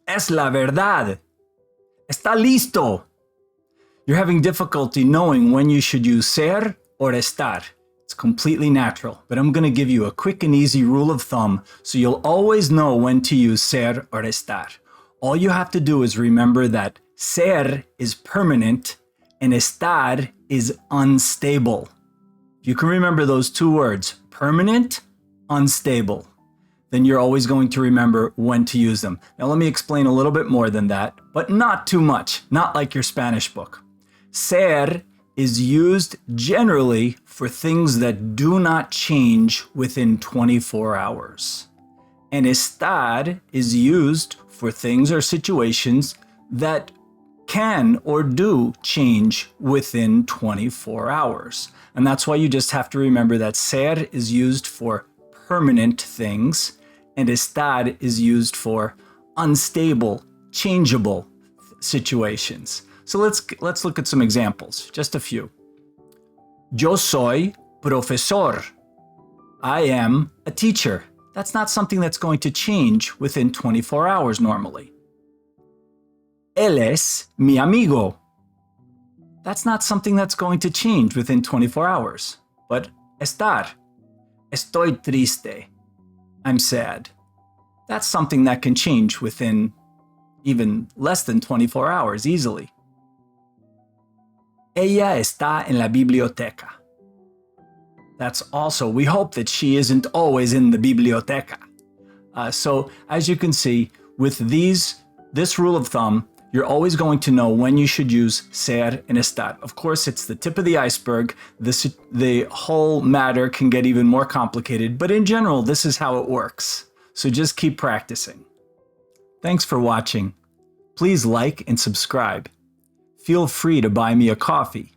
Es la verdad. Está listo. You're having difficulty knowing when you should use ser or estar. It's completely natural, but I'm going to give you a quick and easy rule of thumb so you'll always know when to use ser or estar. All you have to do is remember that ser is permanent and estar is unstable. If you can remember those two words, permanent, unstable, then you're always going to remember when to use them. Now let me explain a little bit more than that, but not too much, not like your Spanish book. Ser is used generally for things that do not change within 24 hours. And estar is used for things or situations that can or do change within 24 hours. And that's why you just have to remember that ser is used for permanent things and estar is used for unstable, changeable situations. So let's look at some examples, just a few. Yo soy profesor. I am a teacher. That's not something that's going to change within 24 hours normally. Él es mi amigo. That's not something that's going to change within 24 hours. But estar. Estoy triste. I'm sad. That's something that can change within even less than 24 hours easily. Ella está en la biblioteca. That's also, we hope that she isn't always in the biblioteca. So as you can see, with this rule of thumb, you're always going to know when you should use ser and estar. Of course, it's the tip of the iceberg. The whole matter can get even more complicated, but in general, this is how it works. So just keep practicing. Thanks for watching. Please like and subscribe. Feel free to buy me a coffee.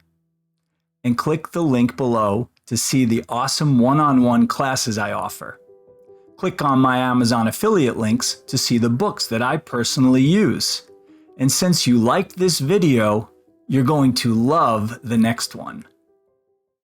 And click the link below to see the awesome one-on-one classes I offer. Click on my Amazon affiliate links to see the books that I personally use. And since you liked this video, you're going to love the next one.